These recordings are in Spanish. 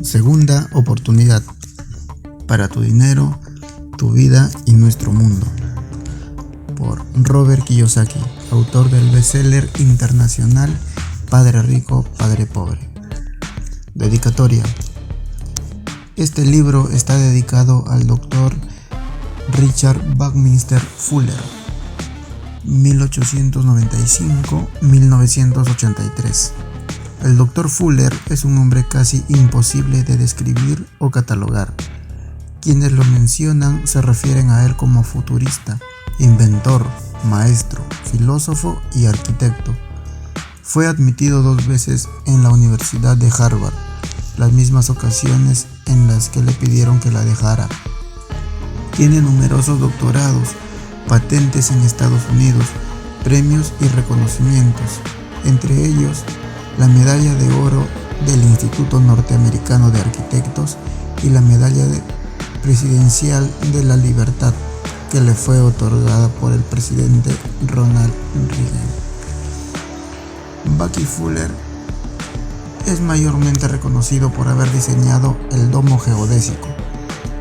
Segunda oportunidad para tu dinero, tu vida y nuestro mundo. Por Robert Kiyosaki, autor del bestseller internacional Padre Rico, Padre Pobre. Dedicatoria. Este libro está dedicado al Dr. Richard Buckminster Fuller, 1895-1983. El Dr. Fuller es un hombre casi imposible de describir o catalogar. Quienes lo mencionan se refieren a él como futurista, inventor, maestro, filósofo y arquitecto. Fue admitido 2 veces en la Universidad de Harvard, las mismas ocasiones en las que le pidieron que la dejara. Tiene numerosos doctorados, patentes en Estados Unidos, premios y reconocimientos, entre ellos la medalla de oro del Instituto Norteamericano de Arquitectos y la medalla presidencial de la Libertad, que le fue otorgada por el presidente Ronald Reagan. Bucky Fuller es mayormente reconocido por haber diseñado el domo geodésico,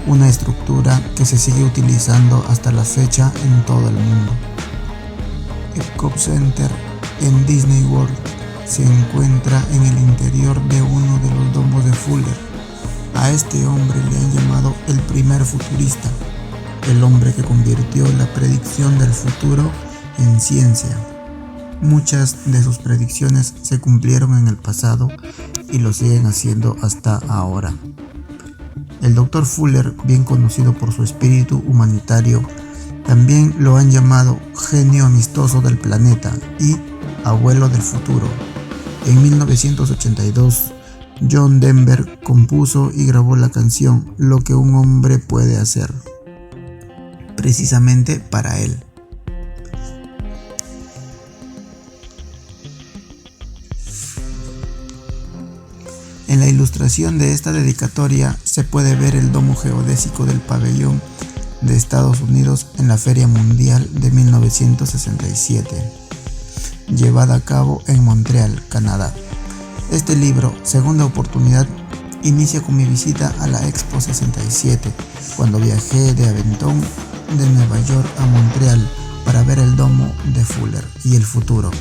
una estructura que se sigue utilizando hasta la fecha en todo el mundo. Epcot Center en Disney World se encuentra en el interior de uno de los domos de Fuller. A este hombre le han llamado el primer futurista, el hombre que convirtió la predicción del futuro en ciencia. Muchas de sus predicciones se cumplieron en el pasado y lo siguen haciendo hasta ahora. El Dr. Fuller, bien conocido por su espíritu humanitario, también lo han llamado genio amistoso del planeta y abuelo del futuro. En 1982, John Denver compuso y grabó la canción Lo que un hombre puede hacer, precisamente para él. En la ilustración de esta dedicatoria se puede ver el domo geodésico del pabellón de Estados Unidos en la Feria Mundial de 1967, llevada a cabo en Montreal, Canadá. Este libro, Segunda Oportunidad, inicia con mi visita a la Expo 67, cuando viajé de aventón de Nueva York a Montreal para ver el domo de Fuller y el futuro.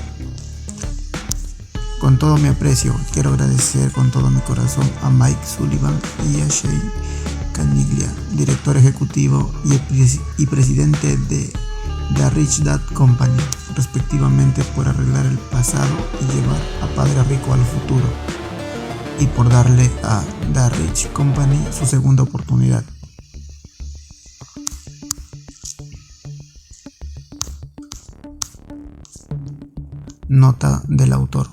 Con todo mi aprecio, quiero agradecer con todo mi corazón a Mike Sullivan y a Shay Caniglia, director ejecutivo y presidente de The Rich Dad Company, respectivamente, por arreglar el pasado y llevar a Padre Rico al futuro, y por darle a The Rich Company su segunda oportunidad. Nota del autor.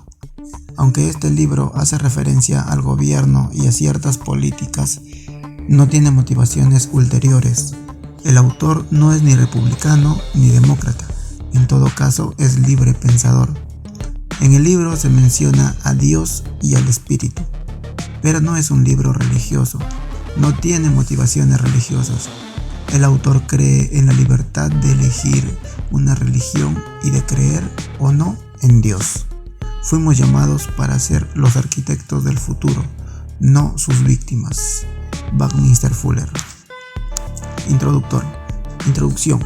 Aunque este libro hace referencia al gobierno y a ciertas políticas, no tiene motivaciones ulteriores. El autor no es ni republicano ni demócrata, en todo caso es libre pensador. En el libro se menciona a Dios y al Espíritu, pero no es un libro religioso, no tiene motivaciones religiosas. El autor cree en la libertad de elegir una religión y de creer o no en Dios. Fuimos llamados para ser los arquitectos del futuro, no sus víctimas. Buckminster Fuller. Introducción.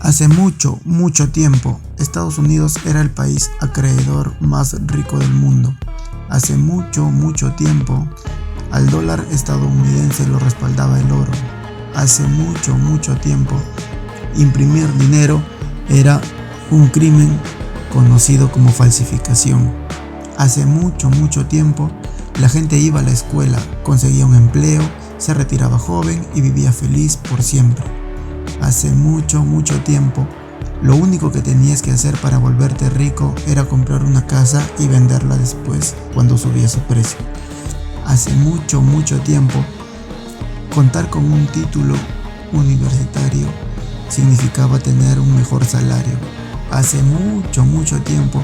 Hace mucho tiempo, Estados Unidos era el país acreedor más rico del mundo. Hace mucho tiempo, al dólar estadounidense lo respaldaba el oro. Hace mucho tiempo, imprimir dinero era un crimen conocido como falsificación. Hace mucho tiempo, la gente iba a la escuela, conseguía un empleo, se retiraba joven y vivía feliz por siempre. Hace mucho tiempo, lo único que tenías que hacer para volverte rico era comprar una casa y venderla después cuando subía su precio. Hace mucho tiempo, contar con un título universitario significaba tener un mejor salario. Hace mucho tiempo,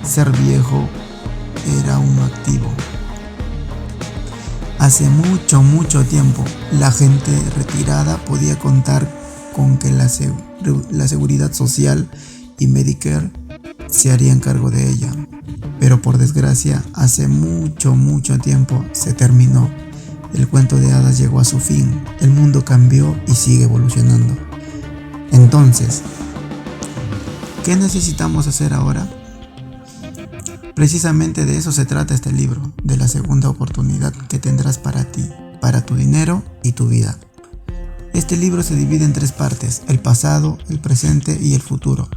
ser viejo era un activo. Hace mucho tiempo, la gente retirada podía contar con que la seguridad social y Medicare se harían cargo de ella. Pero por desgracia, hace mucho tiempo se terminó. El cuento de hadas llegó a su fin. El mundo cambió y sigue evolucionando. Entonces, ¿qué necesitamos hacer ahora? Precisamente de eso se trata este libro, de la segunda oportunidad que tendrás para ti, para tu dinero y tu vida. Este libro se divide en 3 partes: el pasado, el presente y el futuro.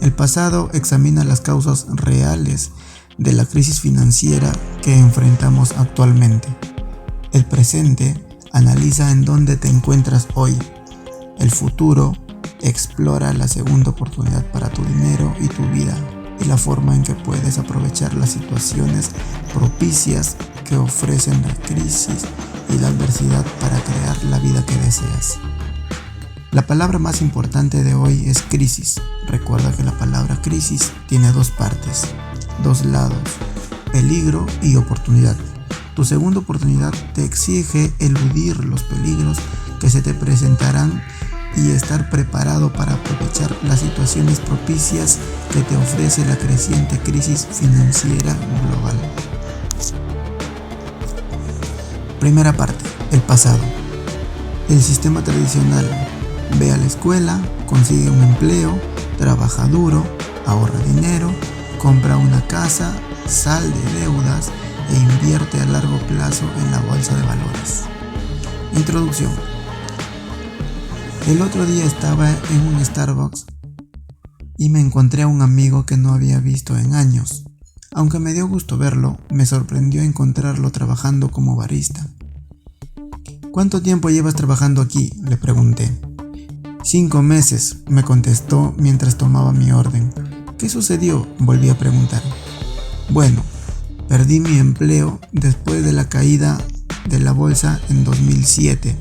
El pasado examina las causas reales de la crisis financiera que enfrentamos actualmente. El presente analiza en dónde te encuentras hoy. El futuro explora la segunda oportunidad para tu dinero y tu vida y la forma en que puedes aprovechar las situaciones propicias que ofrecen la crisis y la adversidad para crear la vida que deseas. La palabra más importante de hoy es crisis. Recuerda que la palabra crisis tiene 2 partes, 2 lados: peligro y oportunidad. Tu segunda oportunidad te exige eludir los peligros que se te presentarán y estar preparado para aprovechar las situaciones propicias que te ofrece la creciente crisis financiera global. Primera parte: el pasado. El sistema tradicional: ve a la escuela, consigue un empleo, trabaja duro, ahorra dinero, compra una casa, sal de deudas e invierte a largo plazo en la bolsa de valores. Introducción. El otro día estaba en un Starbucks y me encontré a un amigo que no había visto en años. Aunque me dio gusto verlo, me sorprendió encontrarlo trabajando como barista. ¿Cuánto tiempo llevas trabajando aquí?, le pregunté. 5 meses, me contestó mientras tomaba mi orden. ¿Qué sucedió?, volví a preguntar. Bueno, perdí mi empleo después de la caída de la bolsa en 2007.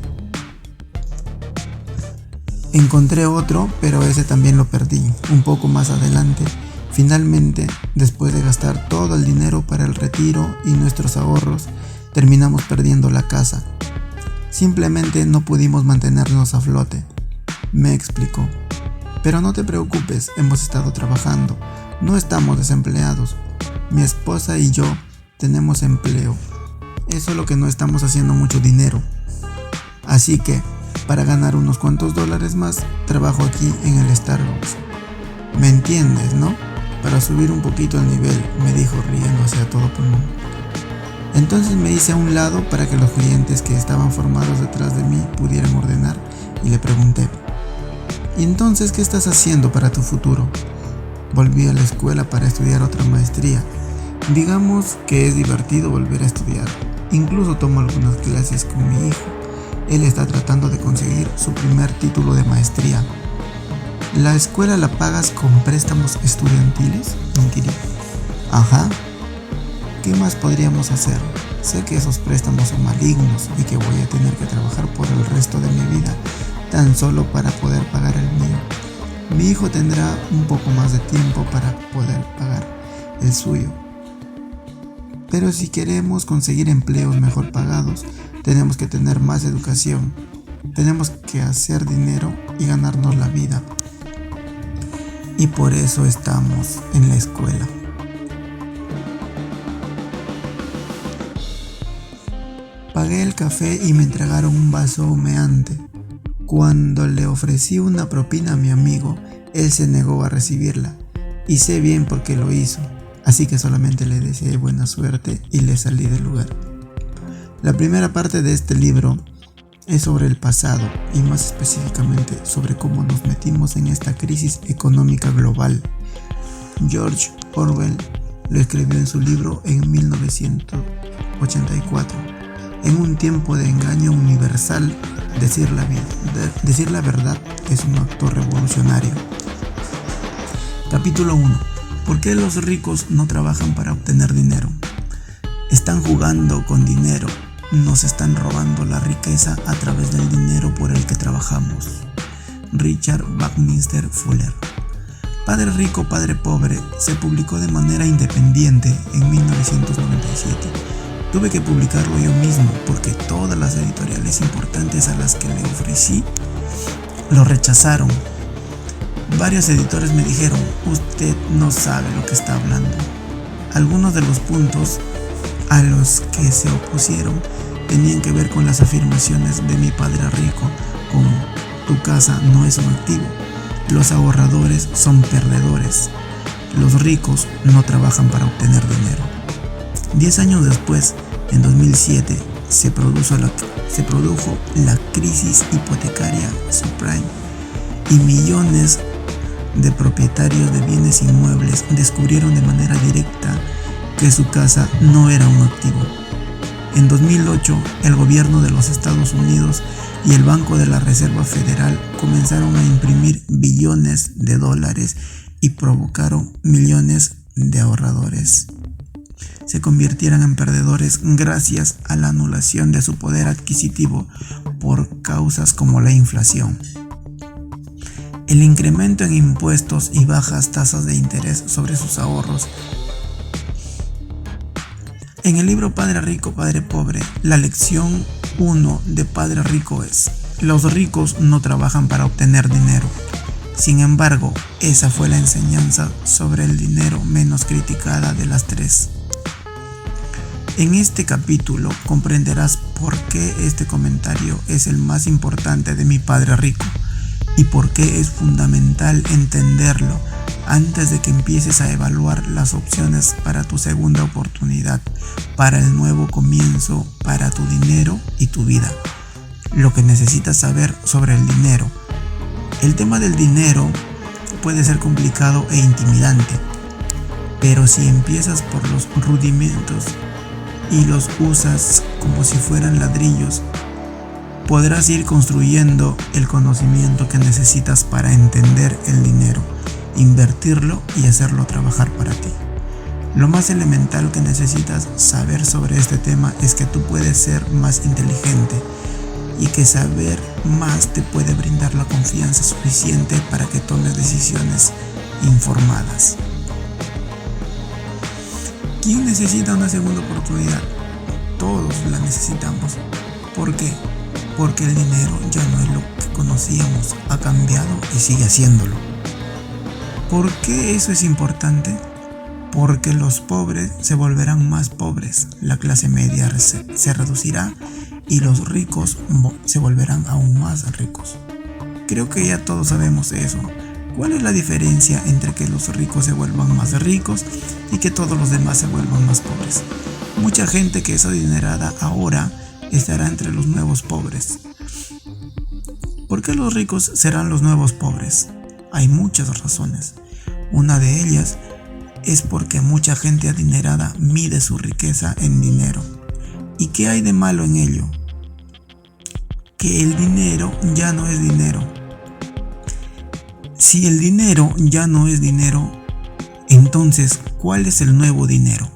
Encontré otro, pero ese también lo perdí. Un poco más adelante, finalmente, después de gastar todo el dinero para el retiro y nuestros ahorros, terminamos perdiendo la casa. Simplemente no pudimos mantenernos a flote, me explicó. Pero no te preocupes, hemos estado trabajando, no estamos desempleados. Mi esposa y yo tenemos empleo. Es solo que no estamos haciendo mucho dinero. Así que, para ganar unos cuantos dólares más, trabajo aquí en el Starbucks. ¿Me entiendes, no? Para subir un poquito el nivel, me dijo riéndose a todo pulmón. Entonces me hice a un lado para que los clientes que estaban formados detrás de mí pudieran ordenar y le pregunté: ¿y entonces qué estás haciendo para tu futuro? Volví a la escuela para estudiar otra maestría. Digamos que es divertido volver a estudiar. Incluso tomo algunas clases con mi hijo. Él está tratando de conseguir su primer título de maestría. ¿La escuela la pagas con préstamos estudiantiles?, inquirí. Ajá. ¿Qué más podríamos hacer? Sé que esos préstamos son malignos y que voy a tener que trabajar por el resto de mi vida tan solo para poder pagar el mío. Mi hijo tendrá un poco más de tiempo para poder pagar el suyo. Pero si queremos conseguir empleos mejor pagados, tenemos que tener más educación. Tenemos que hacer dinero y ganarnos la vida. Y por eso estamos en la escuela. Pagué el café y me entregaron un vaso humeante. Cuando le ofrecí una propina a mi amigo, él se negó a recibirla. Y sé bien por qué lo hizo, así que solamente le deseé buena suerte y le salí del lugar. La primera parte de este libro es sobre el pasado y más específicamente sobre cómo nos metimos en esta crisis económica global. George Orwell lo escribió en su libro en 1984. En un tiempo de engaño universal, decir la verdad es un acto revolucionario. Capítulo 1. ¿Por qué los ricos no trabajan para obtener dinero? Están jugando con dinero. Nos están robando la riqueza a través del dinero por el que trabajamos. Richard Buckminster Fuller. Padre rico, padre pobre se publicó de manera independiente en 1997. Tuve que publicarlo yo mismo porque todas las editoriales importantes a las que le ofrecí lo rechazaron. Varios editores me dijeron: usted no sabe lo que está hablando. Algunos de los puntos a los que se opusieron tenían que ver con las afirmaciones de mi padre rico, como: tu casa no es un activo, los ahorradores son perdedores, los ricos no trabajan para obtener dinero. 10 años después, en 2007, se produjo la crisis hipotecaria subprime y millones de propietarios de bienes inmuebles descubrieron de manera directa que su casa no era un activo. En 2008, el gobierno de los Estados Unidos y el Banco de la Reserva Federal comenzaron a imprimir billones de dólares y provocaron millones de ahorradores se convirtieran en perdedores gracias a la anulación de su poder adquisitivo por causas como la inflación, el incremento en impuestos y bajas tasas de interés sobre sus ahorros. En el libro Padre Rico, Padre Pobre, la lección 1 de Padre Rico es: los ricos no trabajan para obtener dinero. Sin embargo, esa fue la enseñanza sobre el dinero menos criticada de las tres. En este capítulo comprenderás por qué este comentario es el más importante de mi Padre Rico y por qué es fundamental entenderlo antes de que empieces a evaluar las opciones para tu segunda oportunidad, para el nuevo comienzo, para tu dinero y tu vida. Lo que necesitas saber sobre el dinero. El tema del dinero puede ser complicado e intimidante, pero si empiezas por los rudimentos y los usas como si fueran ladrillos, podrás ir construyendo el conocimiento que necesitas para entender el dinero, invertirlo y hacerlo trabajar para ti. Lo más elemental que necesitas saber sobre este tema es que tú puedes ser más inteligente y que saber más te puede brindar la confianza suficiente para que tomes decisiones informadas. ¿Quién necesita una segunda oportunidad? Todos la necesitamos. ¿Por qué? Porque el dinero ya no es lo que conocíamos, ha cambiado y sigue haciéndolo. ¿Por qué eso es importante? Porque los pobres se volverán más pobres, la clase media se reducirá y los ricos se volverán aún más ricos. Creo que ya todos sabemos eso. ¿Cuál es la diferencia entre que los ricos se vuelvan más ricos y que todos los demás se vuelvan más pobres? Mucha gente que es adinerada ahora estará entre los nuevos pobres. ¿Por qué los ricos serán los nuevos pobres? Hay muchas razones. Una de ellas es porque mucha gente adinerada mide su riqueza en dinero. ¿Y qué hay de malo en ello? Que el dinero ya no es dinero. Si el dinero ya no es dinero, entonces, ¿cuál es el nuevo dinero?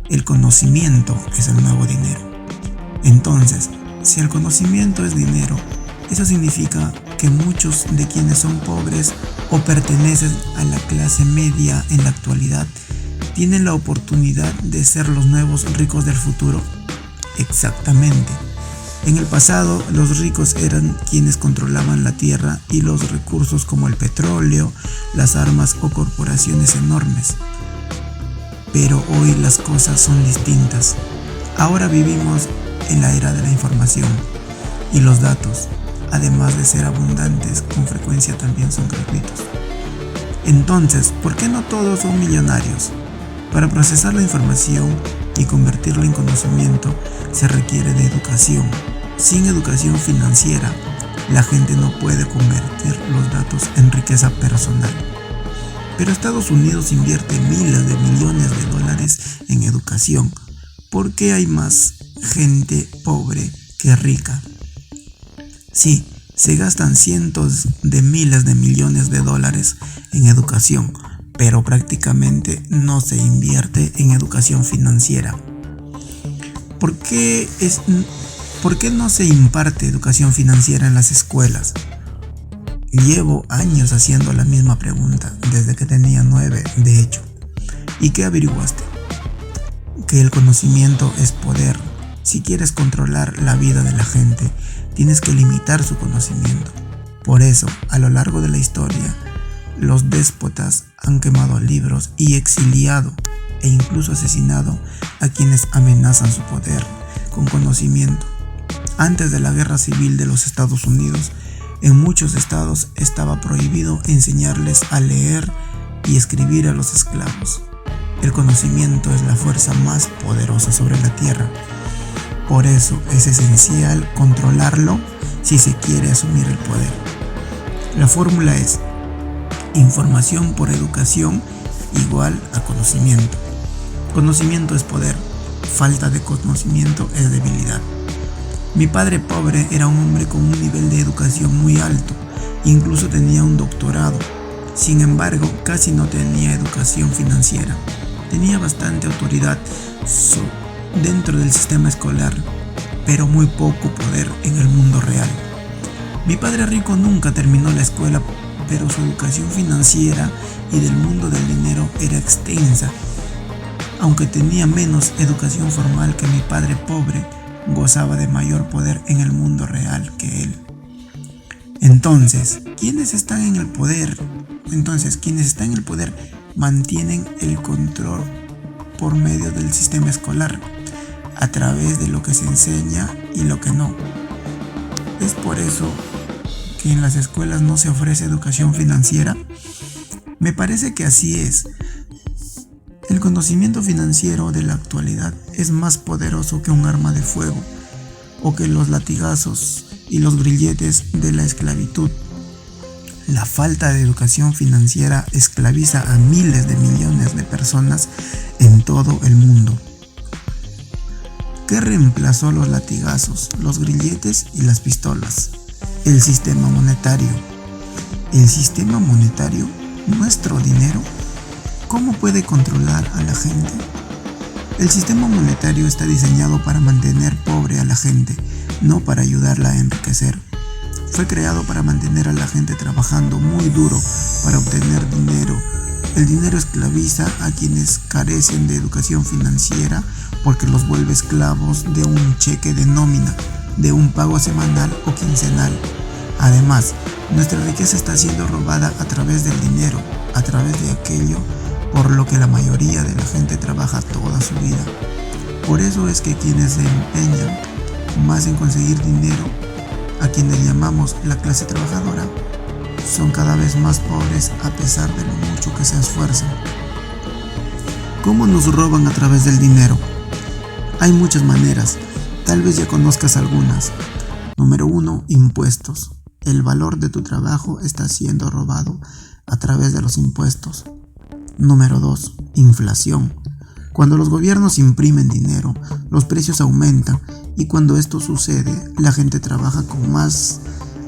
El conocimiento es el nuevo dinero. Entonces, si el conocimiento es dinero, eso significa que muchos de quienes son pobres o pertenecen a la clase media en la actualidad tienen la oportunidad de ser los nuevos ricos del futuro. Exactamente. En el pasado, los ricos eran quienes controlaban la tierra y los recursos como el petróleo, las armas o corporaciones enormes. Pero hoy las cosas son distintas. Ahora vivimos en la era de la información y los datos, además de ser abundantes, con frecuencia también son gratuitos. Entonces, ¿por qué no todos son millonarios? Para procesar la información y convertirla en conocimiento se requiere de educación. Sin educación financiera, la gente no puede convertir los datos en riqueza personal. Pero Estados Unidos invierte miles de millones de dólares en educación. ¿Por qué hay más gente pobre que rica? Sí, se gastan cientos de miles de millones de dólares en educación, pero prácticamente no se invierte en educación financiera. ¿Por qué no se imparte educación financiera en las escuelas? Llevo años haciendo la misma pregunta, desde que tenía 9, de hecho. ¿Y qué averiguaste? Que el conocimiento es poder. Si quieres controlar la vida de la gente, tienes que limitar su conocimiento. Por eso, a lo largo de la historia, Los déspotas han quemado libros y exiliado e incluso asesinado a quienes amenazan su poder con conocimiento. Antes de la Guerra Civil de los Estados Unidos, en muchos estados estaba prohibido enseñarles a leer y escribir a los esclavos. El conocimiento es la fuerza más poderosa sobre la tierra. Por eso es esencial controlarlo si se quiere asumir el poder. La fórmula es: información por educación igual a conocimiento. Conocimiento es poder, falta de conocimiento es debilidad. Mi padre pobre era un hombre con un nivel de educación muy alto, incluso tenía un doctorado. Sin embargo, casi no tenía educación financiera. Tenía bastante autoridad dentro del sistema escolar, pero muy poco poder en el mundo real. Mi padre rico nunca terminó la escuela, pero su educación financiera y del mundo del dinero era extensa. Aunque tenía menos educación formal que mi padre pobre, gozaba de mayor poder en el mundo real que él. Entonces, quienes están en el poder mantienen el control por medio del sistema escolar, a través de lo que se enseña y lo que no. Es por eso que en las escuelas no se ofrece educación financiera. Me parece que así es. El conocimiento financiero de la actualidad es más poderoso que un arma de fuego o que los latigazos y los grilletes de la esclavitud. La falta de educación financiera esclaviza a miles de millones de personas en todo el mundo. ¿Qué reemplazó los latigazos, los grilletes y las pistolas? El sistema monetario. El sistema monetario, nuestro dinero, ¿cómo puede controlar a la gente? El sistema monetario está diseñado para mantener pobre a la gente, no para ayudarla a enriquecer. Fue creado para mantener a la gente trabajando muy duro para obtener dinero. El dinero esclaviza a quienes carecen de educación financiera porque los vuelve esclavos de un cheque de nómina, de un pago semanal o quincenal. Además, nuestra riqueza está siendo robada a través del dinero, a través de aquello por lo que la mayoría de la gente trabaja toda su vida. Por eso es que quienes se empeñan más en conseguir dinero, a quienes llamamos la clase trabajadora, son cada vez más pobres a pesar de lo mucho que se esfuerzan. ¿Cómo nos roban a través del dinero? Hay muchas maneras, tal vez ya conozcas algunas. Número 1, impuestos. El valor de tu trabajo está siendo robado a través de los impuestos. Número 2, inflación. Cuando los gobiernos imprimen dinero, los precios aumentan y cuando esto sucede, la gente trabaja con más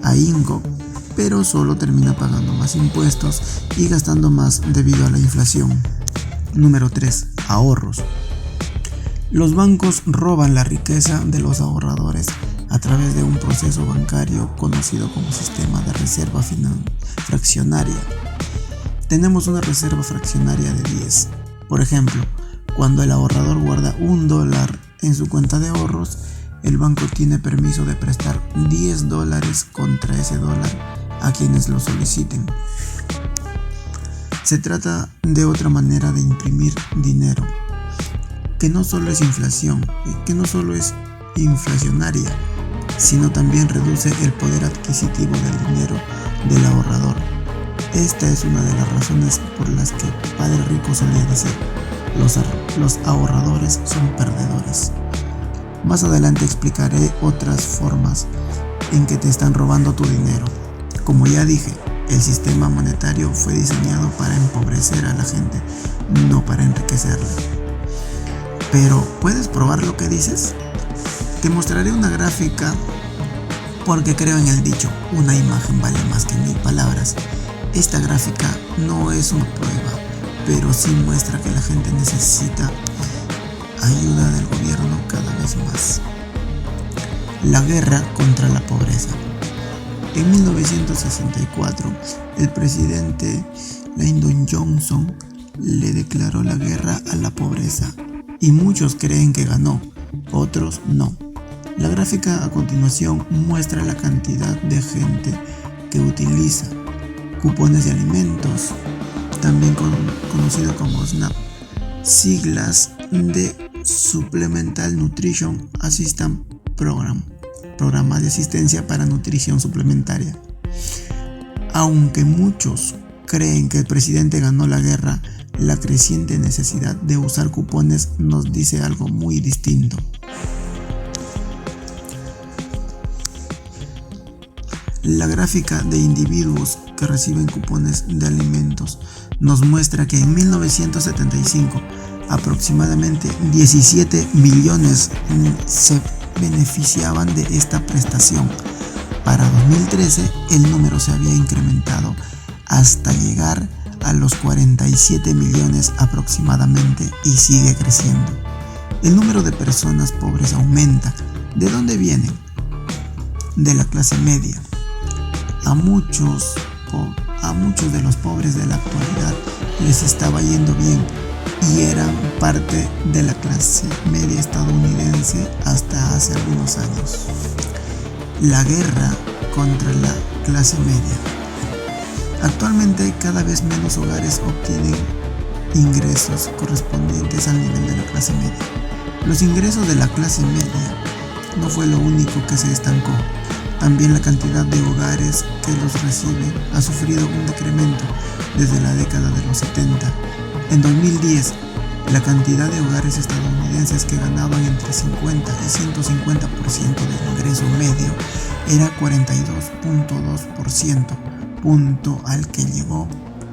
ahínco, pero solo termina pagando más impuestos y gastando más debido a la inflación. Número 3, ahorros. Los bancos roban la riqueza de los ahorradores a través de un proceso bancario conocido como sistema de reserva fraccionaria. Tenemos una reserva fraccionaria de 10. Por ejemplo, cuando el ahorrador guarda $1 en su cuenta de ahorros, el banco tiene permiso de prestar $10 contra ese dólar a quienes lo soliciten. Se trata de otra manera de imprimir dinero, que no solo es inflacionaria, sino también reduce el poder adquisitivo del dinero del ahorrador. Esta es una de las razones por las que Padre Rico solía decir: los ahorradores son perdedores. Más adelante explicaré otras formas en que te están robando tu dinero. Como ya dije, el sistema monetario fue diseñado para empobrecer a la gente, no para enriquecerla. Pero, ¿puedes probar lo que dices? Te mostraré una gráfica porque creo en el dicho: una imagen vale más que 1000 palabras. Esta gráfica no es una prueba, pero sí muestra que la gente necesita ayuda del gobierno cada vez más. La guerra contra la pobreza. En 1964, el presidente Lyndon Johnson le declaró la guerra a la pobreza y muchos creen que ganó, otros no. La gráfica a continuación muestra la cantidad de gente que utiliza cupones de alimentos, también conocido como SNAP, siglas de Supplemental Nutrition Assistance Program, programa de asistencia para nutrición suplementaria. Aunque muchos creen que el presidente ganó la guerra, la creciente necesidad de usar cupones nos dice algo muy distinto. La gráfica de individuos que reciben cupones de alimentos nos muestra que en 1975 aproximadamente 17 millones se beneficiaban de esta prestación. Para 2013 el número se había incrementado hasta llegar a los 47 millones aproximadamente y sigue creciendo. El número de personas pobres aumenta. ¿De dónde vienen? De la clase media. A muchos de los pobres de la actualidad les estaba yendo bien y eran parte de la clase media estadounidense hasta hace algunos años. La guerra contra la clase media. Actualmente cada vez menos hogares obtienen ingresos correspondientes al nivel de la clase media. Los ingresos de la clase media no fue lo único que se estancó. También la cantidad de hogares que los reciben ha sufrido un decremento desde la década de los 70. En 2010, la cantidad de hogares estadounidenses que ganaban entre 50 y 150% del ingreso medio era 42.2%, punto al que llegó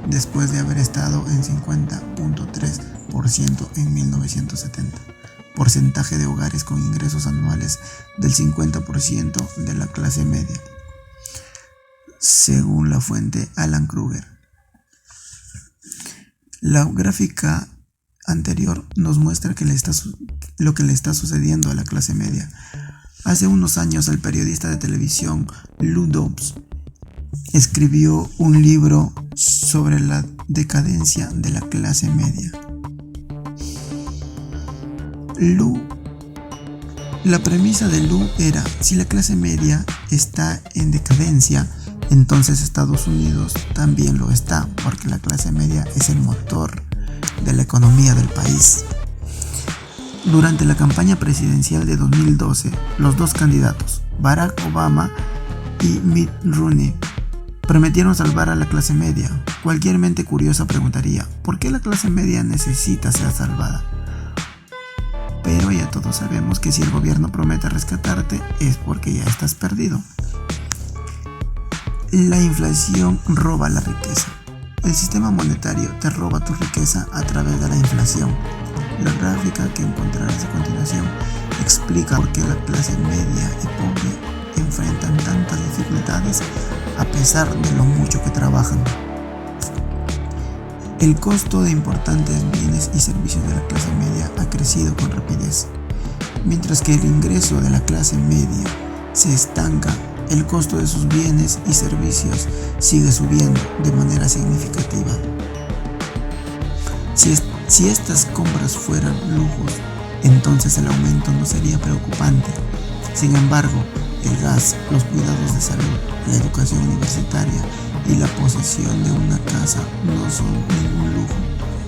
después de haber estado en 50.3% en 1970. Porcentaje de hogares con ingresos anuales del 50% de la clase media, según la fuente Alan Kruger. La gráfica anterior nos muestra lo que le está sucediendo a la clase media. Hace unos años el periodista de televisión Lou Dobbs escribió un libro sobre la decadencia de la clase media. La premisa de Lou era: si la clase media está en decadencia, entonces Estados Unidos también lo está, porque la clase media es el motor de la economía del país. Durante la campaña presidencial de 2012, los dos candidatos, Barack Obama y Mitt Romney, prometieron salvar a la clase media. Cualquier mente curiosa preguntaría: ¿por qué la clase media necesita ser salvada? Pero ya todos sabemos que si el gobierno promete rescatarte es porque ya estás perdido. La inflación roba la riqueza. El sistema monetario te roba tu riqueza a través de la inflación. La gráfica que encontrarás a continuación explica por qué la clase media y pobre enfrentan tantas dificultades a pesar de lo mucho que trabajan. El costo de importantes bienes y servicios de la clase media ha crecido con rapidez. Mientras que el ingreso de la clase media se estanca, el costo de sus bienes y servicios sigue subiendo de manera significativa. Si estas compras fueran lujos, entonces el aumento no sería preocupante. Sin embargo, el gas, los cuidados de salud, la educación universitaria y la posesión de una casa no son ningún lujo.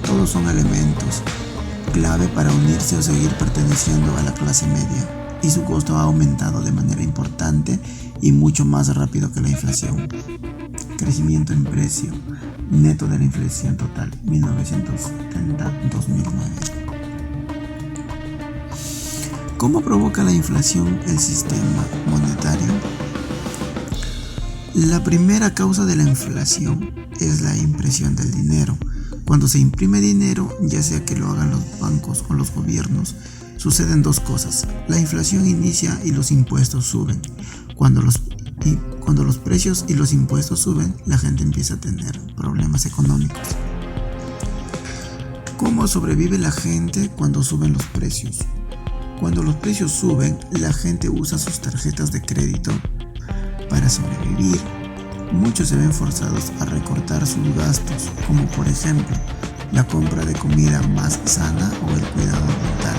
Todos son elementos clave para unirse o seguir perteneciendo a la clase media, y su costo ha aumentado de manera importante y mucho más rápido que la inflación. Crecimiento en precio neto de la inflación total 1970-2009. ¿Cómo provoca la inflación el sistema monetario? La primera causa de la inflación es la impresión del dinero. Cuando se imprime dinero, ya sea que lo hagan los bancos o los gobiernos, suceden dos cosas. La inflación inicia y los impuestos suben. Cuando los precios y los impuestos suben, la gente empieza a tener problemas económicos. ¿Cómo sobrevive la gente cuando suben los precios? Cuando los precios suben, la gente usa sus tarjetas de crédito para sobrevivir. Muchos se ven forzados a recortar sus gastos, como por ejemplo la compra de comida más sana o el cuidado dental.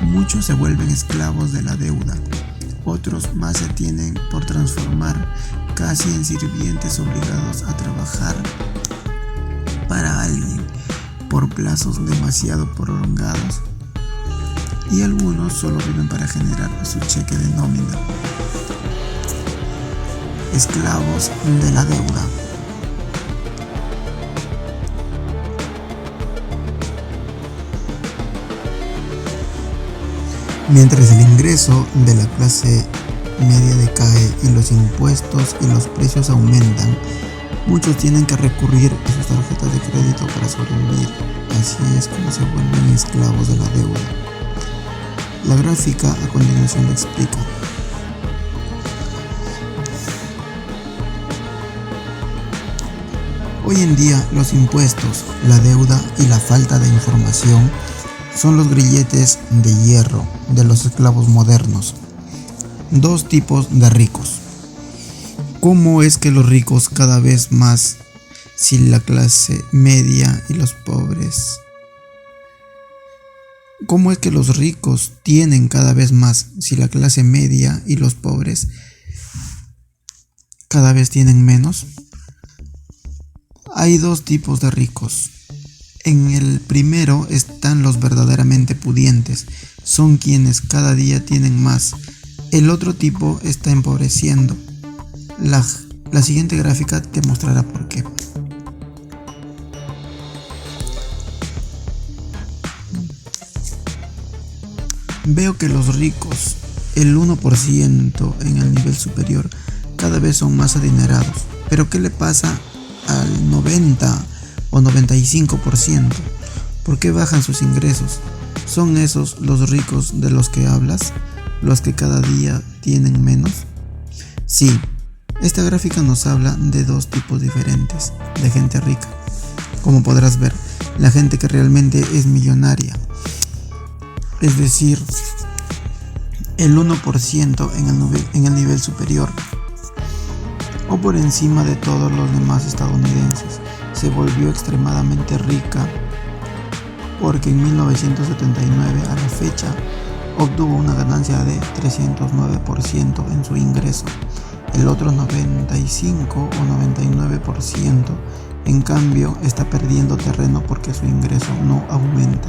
Muchos se vuelven esclavos de la deuda. Otros más se tienen por transformar casi en sirvientes obligados a trabajar para alguien por plazos demasiado prolongados, y algunos solo viven para generar su cheque de nómina. Esclavos de la deuda. Mientras el ingreso de la clase media decae y los impuestos y los precios aumentan, muchos tienen que recurrir a sus tarjetas de crédito para sobrevivir. Así es como se vuelven esclavos de la deuda. La gráfica a continuación lo explica. Hoy en día los impuestos, la deuda y la falta de información son los grilletes de hierro de los esclavos modernos. Dos tipos de ricos. ¿Cómo es que los ricos cada vez más si la clase media y los pobres? ¿Cómo es que los ricos tienen cada vez más si la clase media y los pobres cada vez tienen menos? Hay dos tipos de ricos. En el primero están los verdaderamente pudientes, son quienes cada día tienen más. El otro tipo está empobreciendo. La siguiente gráfica te mostrará por qué. Veo que los ricos, el 1% en el nivel superior, cada vez son más adinerados. Pero ¿qué le pasa al 90 o 95%? ¿Por qué bajan sus ingresos? ¿Son esos los ricos de los que hablas? ¿Los que cada día tienen menos? Sí, esta gráfica nos habla de dos tipos diferentes de gente rica. Como podrás ver, la gente que realmente es millonaria, es decir, el 1% en el nivel superior o por encima de todos los demás estadounidenses, se volvió extremadamente rica porque en 1979 a la fecha obtuvo una ganancia de 309% en su ingreso. El otro 95 o 99% en cambio está perdiendo terreno porque su ingreso no aumenta.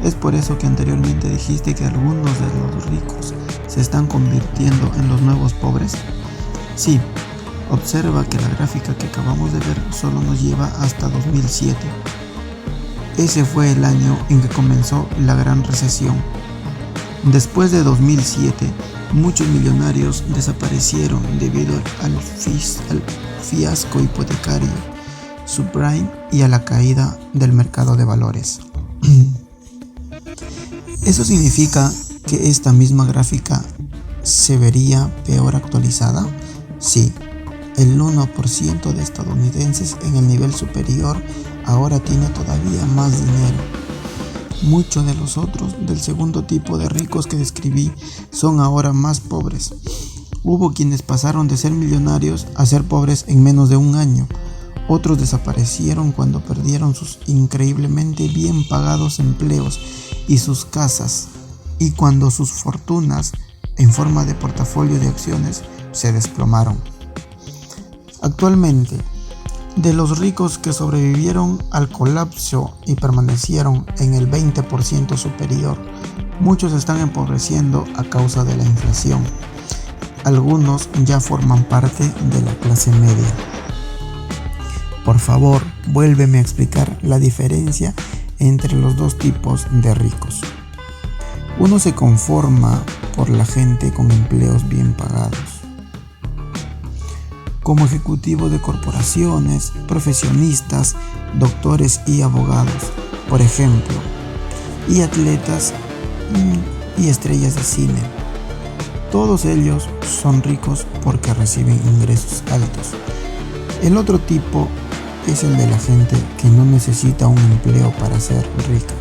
Es por eso que anteriormente dijiste que algunos de los ricos se están convirtiendo en los nuevos pobres. Sí, observa que la gráfica que acabamos de ver solo nos lleva hasta 2007. Ese fue el año en que comenzó la gran recesión. Después de 2007, muchos millonarios desaparecieron debido al fiasco hipotecario, subprime y a la caída del mercado de valores. ¿Eso significa que esta misma gráfica se vería peor actualizada? Sí, el 1% de estadounidenses en el nivel superior ahora tiene todavía más dinero. Muchos de los otros del segundo tipo de ricos que describí son ahora más pobres. Hubo quienes pasaron de ser millonarios a ser pobres en menos de un año. Otros desaparecieron cuando perdieron sus increíblemente bien pagados empleos y sus casas, y cuando sus fortunas en forma de portafolio de acciones se desplomaron. Actualmente, de los ricos que sobrevivieron al colapso y permanecieron en el 20% superior, muchos están empobreciendo a causa de la inflación. Algunos ya forman parte de la clase media. Por favor, vuélveme a explicar la diferencia entre los dos tipos de ricos. Uno se conforma por la gente con empleos bien pagados, como ejecutivos de corporaciones, profesionistas, doctores y abogados, por ejemplo, y atletas y estrellas de cine. Todos ellos son ricos porque reciben ingresos altos. El otro tipo es el de la gente que no necesita un empleo para ser rica.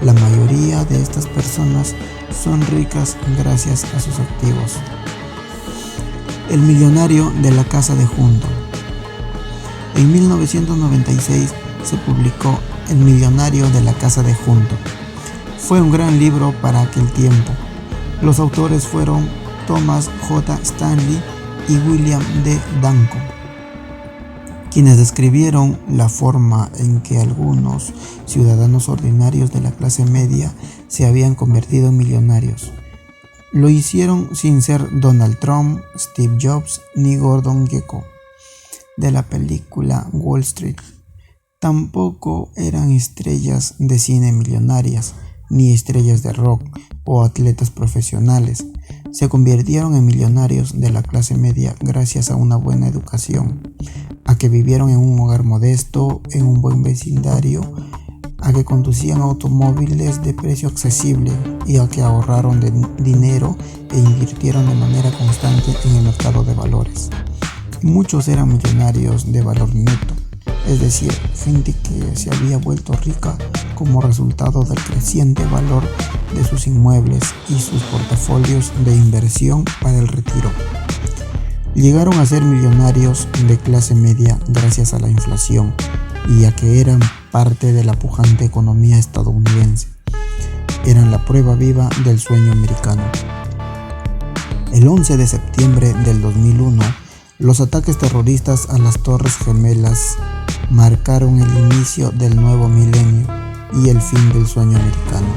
La mayoría de estas personas son ricas gracias a sus activos. El millonario de la casa de junto. En 1996 se publicó El millonario de la casa de junto. Fue un gran libro para aquel tiempo. Los autores fueron Thomas J. Stanley y William D. Danko, quienes describieron la forma en que algunos ciudadanos ordinarios de la clase media se habían convertido en millonarios. Lo hicieron sin ser Donald Trump, Steve Jobs ni Gordon Gekko de la película Wall Street. Tampoco eran estrellas de cine millonarias, ni estrellas de rock o atletas profesionales. Se convirtieron en millonarios de la clase media gracias a una buena educación, a que vivieron en un hogar modesto, en un buen vecindario, a que conducían automóviles de precio accesible y a que ahorraron dinero e invirtieron de manera constante en el mercado de valores. Muchos eran millonarios de valor neto, es decir, gente que se había vuelto rica como resultado del creciente valor de sus inmuebles y sus portafolios de inversión para el retiro. Llegaron a ser millonarios de clase media gracias a la inflación y a que eran parte de la pujante economía estadounidense. Eran la prueba viva del sueño americano. El 11 de septiembre del 2001, los ataques terroristas a las Torres Gemelas marcaron el inicio del nuevo milenio y el fin del sueño americano.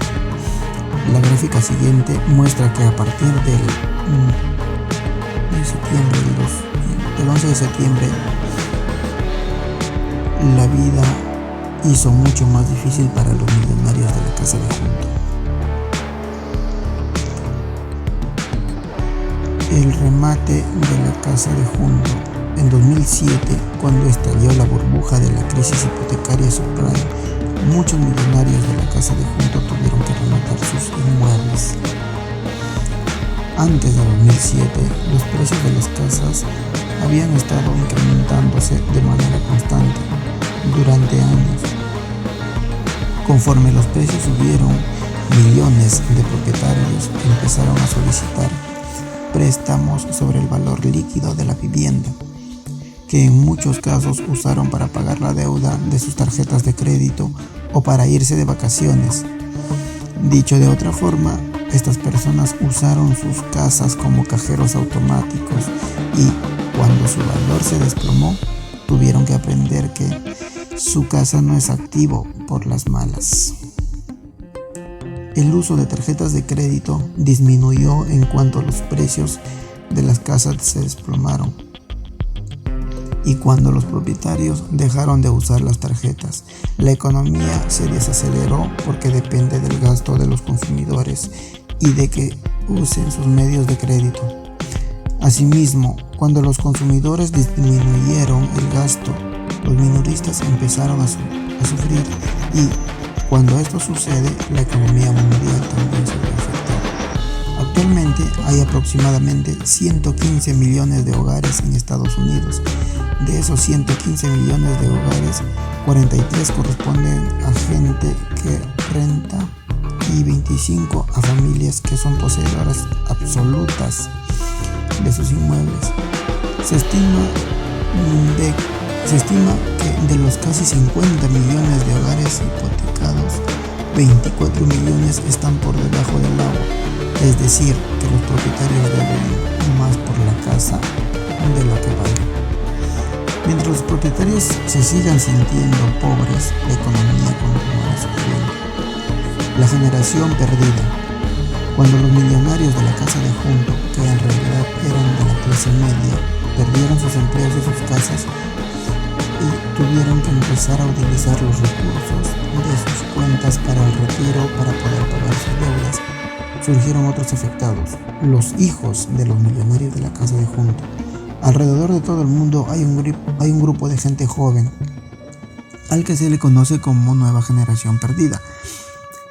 La gráfica siguiente muestra que a partir del 11 de septiembre, la vida hizo mucho más difícil para los millonarios de la Casa de Junto. El remate de la Casa de Junto. En 2007, cuando estalló la burbuja de la crisis hipotecaria subprime, muchos millonarios de la Casa de Junto tuvieron que rematar sus inmuebles. Antes de 2007, los precios de las casas habían estado incrementándose de manera constante durante años. Conforme los precios subieron, millones de propietarios empezaron a solicitar préstamos sobre el valor líquido de la vivienda, que en muchos casos usaron para pagar la deuda de sus tarjetas de crédito o para irse de vacaciones. Dicho de otra forma, estas personas usaron sus casas como cajeros automáticos y, cuando su valor se desplomó, tuvieron que aprender que su casa no es activo por las malas. El uso de tarjetas de crédito disminuyó en cuanto los precios de las casas se desplomaron y cuando los propietarios dejaron de usar las tarjetas. La economía se desaceleró porque depende del gasto de los consumidores y de que usen sus medios de crédito. Asimismo, cuando los consumidores disminuyeron el gasto, los minoristas empezaron a sufrir y, cuando esto sucede, la economía mundial también se ve afectada. Actualmente hay aproximadamente 115 millones de hogares en Estados Unidos. De esos 115 millones de hogares, 43 corresponden a gente que renta y 25 a familias que son poseedoras absolutas de sus inmuebles. Se estima que de los casi 50 millones de hogares hipotecados, 24 millones están por debajo del agua, es decir, que los propietarios deben más por la casa de lo que vale. Mientras los propietarios se sigan sintiendo pobres, la economía continuará sufriendo. La generación perdida. Cuando los millonarios de la Casa de Junto, que en realidad eran de la clase media, perdieron sus empleos y sus casas y tuvieron que empezar a utilizar los recursos de sus cuentas para el retiro para poder pagar sus deudas, surgieron otros afectados, los hijos de los millonarios de la Casa de Junto. Alrededor de todo el mundo hay un grupo de gente joven al que se le conoce como nueva generación perdida.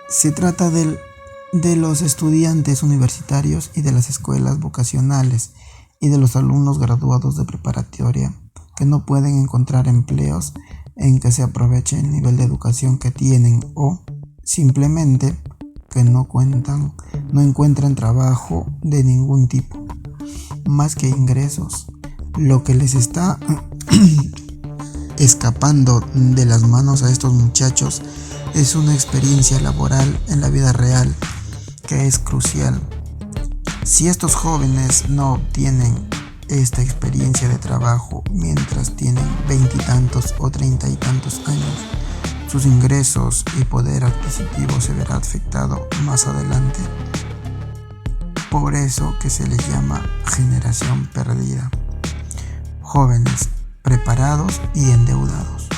Se trata de los estudiantes universitarios y de las escuelas vocacionales y de los alumnos graduados de preparatoria que no pueden encontrar empleos en que se aproveche el nivel de educación que tienen o simplemente que no encuentran trabajo de ningún tipo, más que ingresos. Lo que les está escapando de las manos a estos muchachos es una experiencia laboral en la vida real que es crucial. Si estos jóvenes no obtienen esta experiencia de trabajo mientras tienen 20 y tantos o 30 y tantos años, sus ingresos y poder adquisitivo se verá afectado más adelante. Por eso que se les llama generación perdida. Jóvenes preparados y endeudados.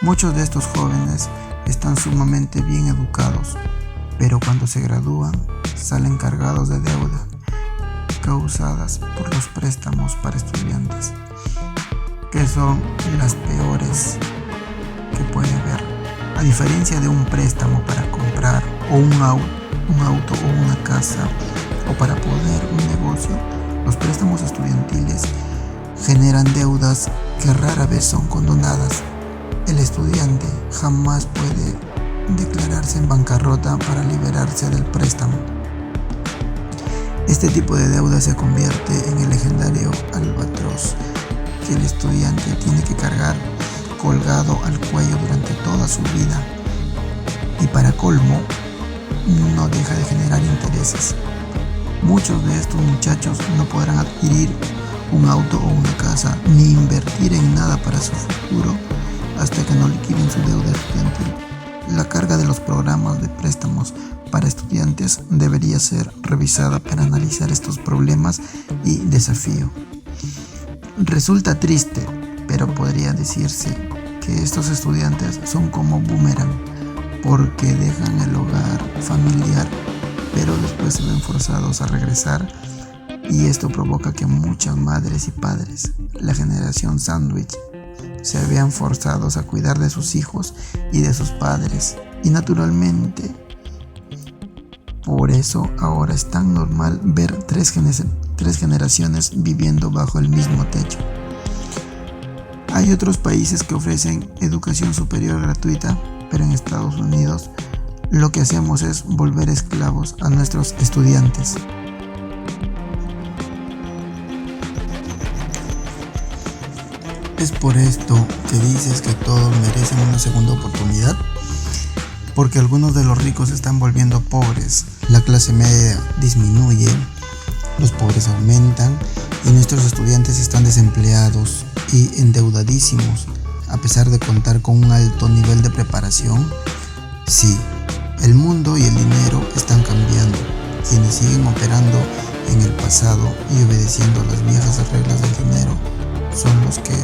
Muchos de estos jóvenes están sumamente bien educados, pero cuando se gradúan salen cargados de deuda causadas por los préstamos para estudiantes, que son las peores que puede haber. A diferencia de un préstamo para comprar un auto o una casa o para poner un negocio, los préstamos estudiantiles generan deudas que rara vez son condonadas. El estudiante jamás puede declararse en bancarrota para liberarse del préstamo. Este tipo de deuda se convierte en el legendario albatros que el estudiante tiene que cargar colgado al cuello durante toda su vida, y para colmo no deja de generar intereses. Muchos de estos muchachos no podrán adquirir un auto o una casa ni invertir en nada para su futuro hasta que no liquiden su deuda estudiantil. La carga de los programas de préstamos para estudiantes debería ser revisada para analizar estos problemas y desafíos. Resulta triste, pero podría decirse que estos estudiantes son como boomerang, porque dejan el hogar familiar, pero después se ven forzados a regresar, y esto provoca que muchas madres y padres, la generación sándwich, se vean forzados a cuidar de sus hijos y de sus padres, y naturalmente por eso ahora es tan normal ver tres generaciones viviendo bajo el mismo techo. Hay otros países que ofrecen educación superior gratuita, pero en Estados Unidos lo que hacemos es volver esclavos a nuestros estudiantes. Es por esto que dices que todos merecen una segunda oportunidad, porque algunos de los ricos se están volviendo pobres, la clase media disminuye, los pobres aumentan y nuestros estudiantes están desempleados y endeudadísimos, a pesar de contar con un alto nivel de preparación. Sí, el mundo y el dinero están cambiando. Quienes siguen operando en el pasado y obedeciendo las viejas reglas del dinero son los que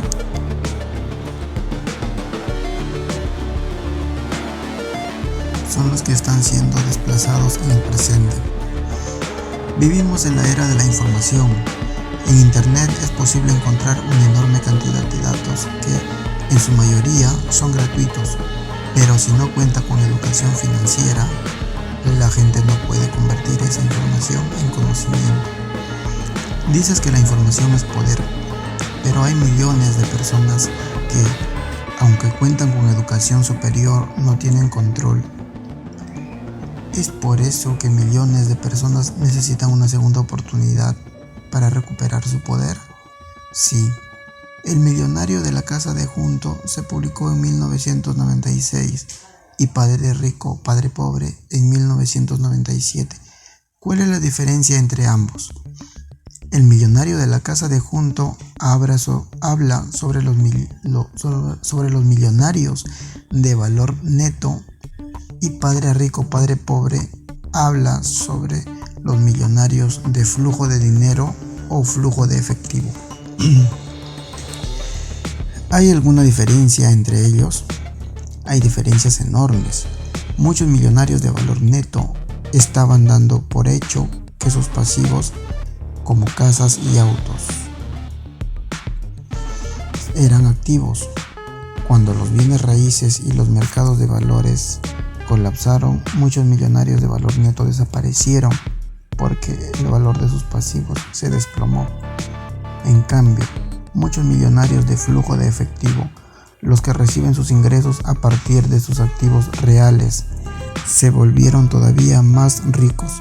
están siendo desplazados en el presente. Vivimos en la era de la información. En Internet es posible encontrar una enorme cantidad de datos que en su mayoría son gratuitos, pero si no cuenta con educación financiera, la gente no puede convertir esa información en conocimiento. Dices que la información es poder, pero hay millones de personas que, aunque cuentan con educación superior, no tienen control. Es por eso que millones de personas necesitan una segunda oportunidad para recuperar su poder. Sí, El millonario de la casa de Junto se publicó en 1996 y Padre Rico, Padre Pobre en 1997. ¿Cuál es la diferencia entre ambos? El millonario de la casa de Junto habla sobre los millonarios de valor neto, y Padre Rico, Padre Pobre habla sobre los millonarios de flujo de dinero o flujo de efectivo. ¿Hay alguna diferencia entre ellos? Hay diferencias enormes. Muchos millonarios de valor neto estaban dando por hecho que sus pasivos, como casas y autos, eran activos. Cuando los bienes raíces y los mercados de valores colapsaron, muchos millonarios de valor neto desaparecieron porque el valor de sus pasivos se desplomó. En cambio, muchos millonarios de flujo de efectivo, los que reciben sus ingresos a partir de sus activos reales, se volvieron todavía más ricos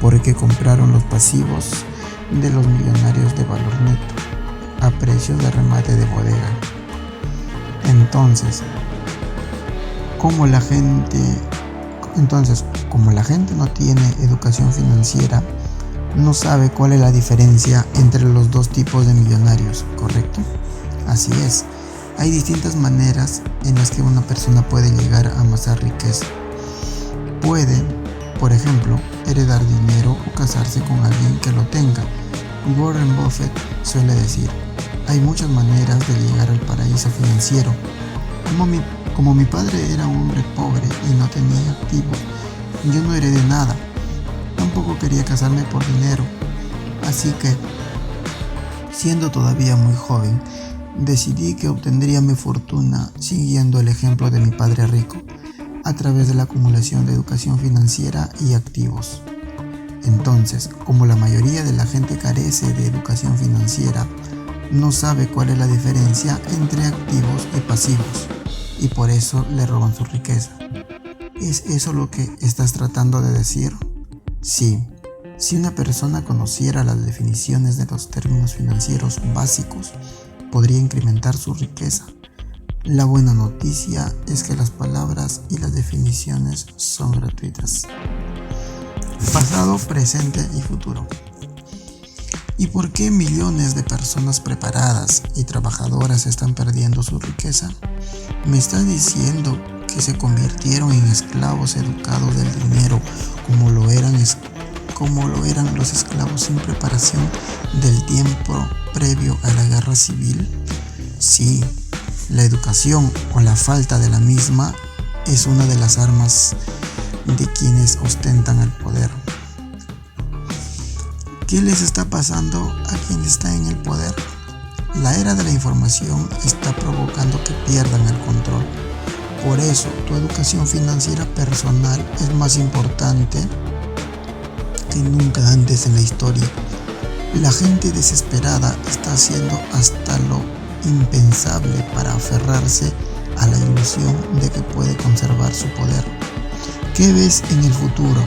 porque compraron los pasivos de los millonarios de valor neto a precios de remate de bodega. Entonces, como la gente no tiene educación financiera, no sabe cuál es la diferencia entre los dos tipos de millonarios, ¿correcto? Así es, hay distintas maneras en las que una persona puede llegar a amasar riqueza. Puede, por ejemplo, heredar dinero o casarse con alguien que lo tenga. Warren Buffett suele decir, hay muchas maneras de llegar al paraíso financiero. Como mi padre era un hombre pobre y no tenía activos, yo no heredé nada. Tampoco quería casarme por dinero. Así que, siendo todavía muy joven, decidí que obtendría mi fortuna siguiendo el ejemplo de mi padre rico, a través de la acumulación de educación financiera y activos. Entonces, como la mayoría de la gente carece de educación financiera, no sabe cuál es la diferencia entre activos y pasivos, y por eso le roban su riqueza. ¿Es eso lo que estás tratando de decir? Sí. Si una persona conociera las definiciones de los términos financieros básicos, podría incrementar su riqueza. La buena noticia es que las palabras y las definiciones son gratuitas. Pasado, presente y futuro. ¿Y por qué millones de personas preparadas y trabajadoras están perdiendo su riqueza? ¿Me estás diciendo que se convirtieron en esclavos educados del dinero como lo eran los esclavos sin preparación del tiempo previo a la guerra civil? Sí, la educación o la falta de la misma es una de las armas de quienes ostentan el poder. ¿Qué les está pasando a quienes están en el poder? La era de la información está provocando que pierdan el control. Por eso, tu educación financiera personal es más importante que nunca antes en la historia. La gente desesperada está haciendo hasta lo impensable para aferrarse a la ilusión de que puede conservar su poder. ¿Qué ves en el futuro?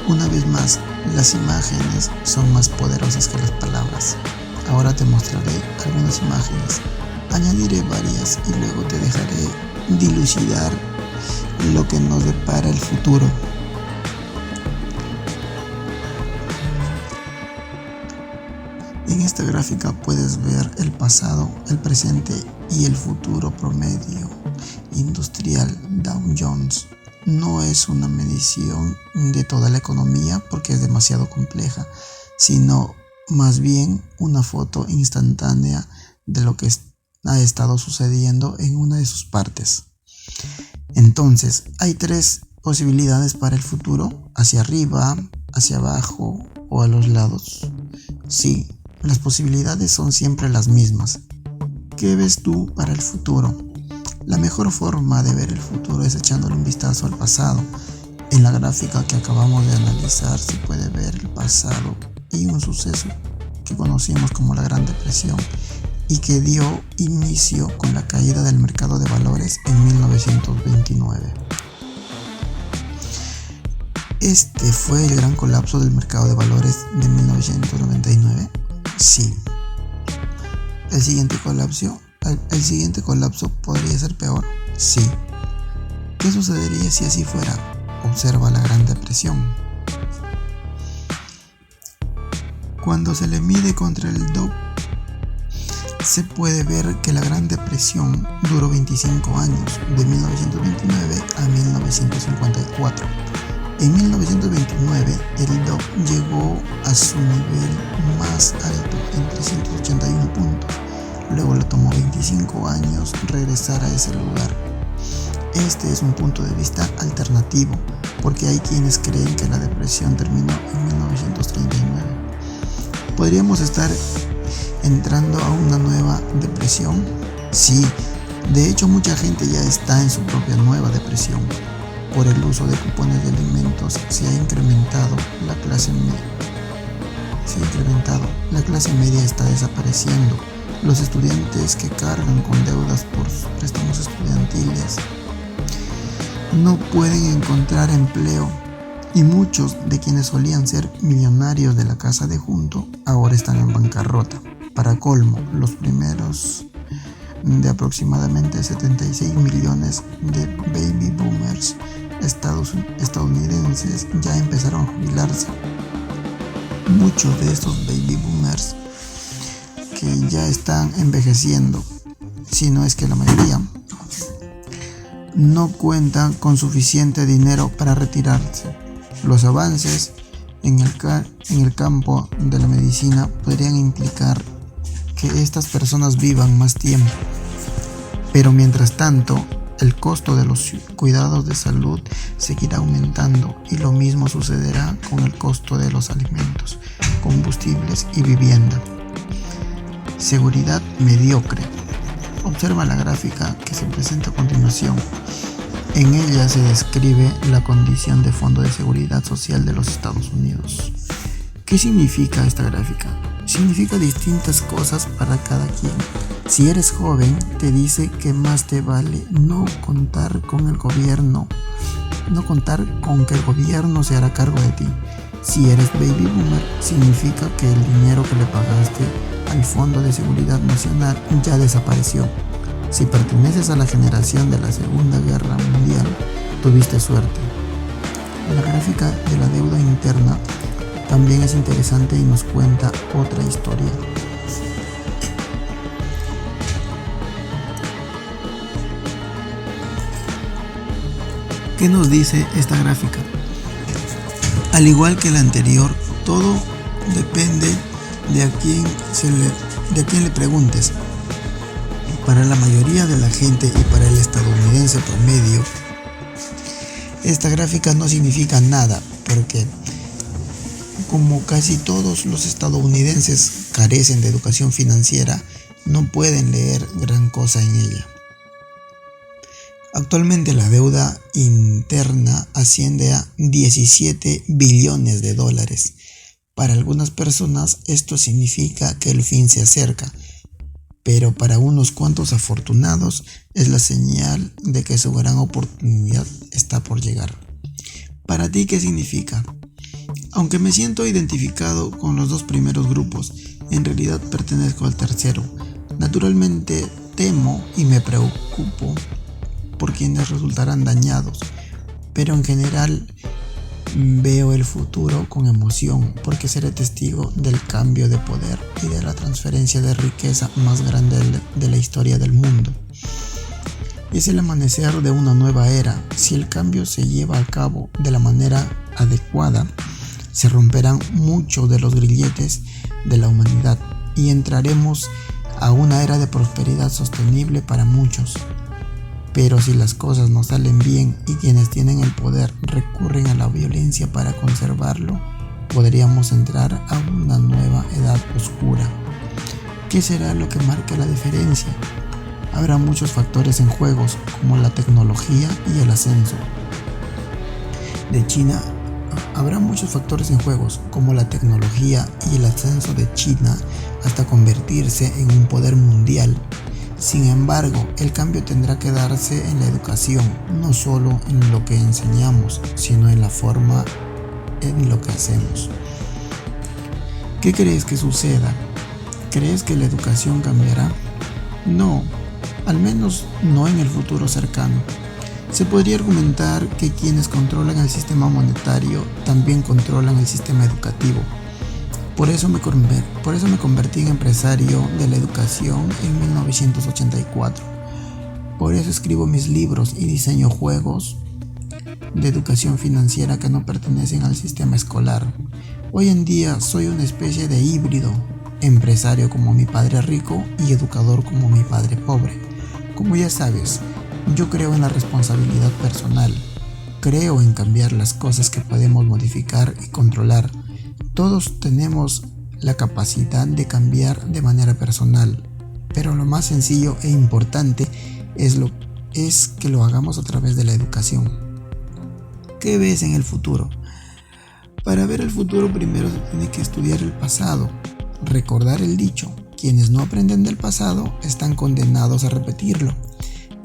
Una vez más, las imágenes son más poderosas que las palabras. Ahora te mostraré algunas imágenes, añadiré varias y luego te dejaré dilucidar lo que nos depara el futuro. En esta gráfica puedes ver el pasado, el presente y el futuro promedio industrial Dow Jones. No es una medición de toda la economía porque es demasiado compleja, sino más bien una foto instantánea de lo que ha estado sucediendo en una de sus partes. Entonces, hay tres posibilidades para el futuro: hacia arriba, hacia abajo o a los lados. Sí, las posibilidades son siempre las mismas. ¿Qué ves tú para el futuro? La mejor forma de ver el futuro es echándole un vistazo al pasado. En la gráfica que acabamos de analizar se puede ver el pasado y un suceso que conocimos como la Gran Depresión y que dio inicio con la caída del mercado de valores en 1929. ¿Este fue el gran colapso del mercado de valores de 1999? Sí. ¿El siguiente colapso podría ser peor? Sí. ¿Qué sucedería si así fuera? Observa la Gran Depresión. Cuando se le mide contra el Dow, se puede ver que la Gran Depresión duró 25 años, de 1929 a 1954. En 1929, el Dow llegó a su nivel más alto en 381 puntos. Luego le tomó 25 años regresar a ese lugar. Este es un punto de vista alternativo, porque hay quienes creen que la depresión terminó en 1939. ¿Podríamos estar entrando a una nueva depresión? Sí, de hecho mucha gente ya está en su propia nueva depresión. Por el uso de cupones de alimentos se ha incrementado, la clase media está desapareciendo. Los estudiantes que cargan con deudas por sus préstamos estudiantiles no pueden encontrar empleo, y muchos de quienes solían ser millonarios de la casa de junto ahora están en bancarrota. Para colmo, los primeros de aproximadamente 76 millones de baby boomers estadounidenses ya empezaron a jubilarse. muchos de estos baby boomers que ya están envejeciendo, si no es que la mayoría, no cuentan con suficiente dinero para retirarse. Los avances en el campo de la medicina podrían implicar que estas personas vivan más tiempo, pero mientras tanto, el costo de los cuidados de salud seguirá aumentando y lo mismo sucederá con el costo de los alimentos, combustibles y vivienda. Seguridad mediocre. Observa la gráfica que se presenta a continuación. En ella se describe la condición de Fondo de Seguridad Social de los Estados Unidos. ¿Qué significa esta gráfica? Significa distintas cosas para cada quien. Si eres joven, te dice que más te vale no contar con que el gobierno se hará cargo de ti. Si eres baby boomer, significa que el dinero que le pagaste al Fondo de Seguridad Nacional ya desapareció. Si perteneces a la generación de la Segunda Guerra Mundial, tuviste suerte. La gráfica de la deuda interna también es interesante y nos cuenta otra historia. ¿Qué nos dice esta gráfica? Al igual que la anterior, todo depende de a quién le preguntes. Para la mayoría de la gente y para el estadounidense promedio, esta gráfica no significa nada, porque como casi todos los estadounidenses carecen de educación financiera, no pueden leer gran cosa en ella. Actualmente la deuda interna asciende a 17 billones de dólares. Para algunas personas esto significa que el fin se acerca, pero para unos cuantos afortunados es la señal de que su gran oportunidad está por llegar. ¿Para ti qué significa? Aunque me siento identificado con los dos primeros grupos, en realidad pertenezco al tercero. Naturalmente temo y me preocupo por quienes resultarán dañados, pero en general veo el futuro con emoción porque seré testigo del cambio de poder y de la transferencia de riqueza más grande de la historia del mundo. Es el amanecer de una nueva era. Si el cambio se lleva a cabo de la manera adecuada, se romperán muchos de los grilletes de la humanidad y entraremos a una era de prosperidad sostenible para muchos. Pero si las cosas no salen bien y quienes tienen el poder recurren a la violencia para conservarlo, podríamos entrar a una nueva edad oscura. ¿Qué será lo que marque la diferencia? Habrá muchos factores en juego, como la tecnología y el ascenso de China. Habrá muchos factores en juego, como la tecnología y el ascenso de China hasta convertirse en un poder mundial. Sin embargo, el cambio tendrá que darse en la educación, no solo en lo que enseñamos, sino en la forma en lo que hacemos. ¿Qué crees que suceda? ¿Crees que la educación cambiará? No, al menos no en el futuro cercano. Se podría argumentar que quienes controlan el sistema monetario también controlan el sistema educativo. Por eso me convertí en empresario de la educación en 1984. Por eso escribo mis libros y diseño juegos de educación financiera que no pertenecen al sistema escolar. Hoy en día soy una especie de híbrido, empresario como mi padre rico y educador como mi padre pobre. Como ya sabes, yo creo en la responsabilidad personal. Creo en cambiar las cosas que podemos modificar y controlar. Todos tenemos la capacidad de cambiar de manera personal, pero lo más sencillo e importante es que lo hagamos a través de la educación. ¿Qué ves en el futuro? Para ver el futuro primero se tiene que estudiar el pasado, recordar el dicho: quienes no aprenden del pasado están condenados a repetirlo.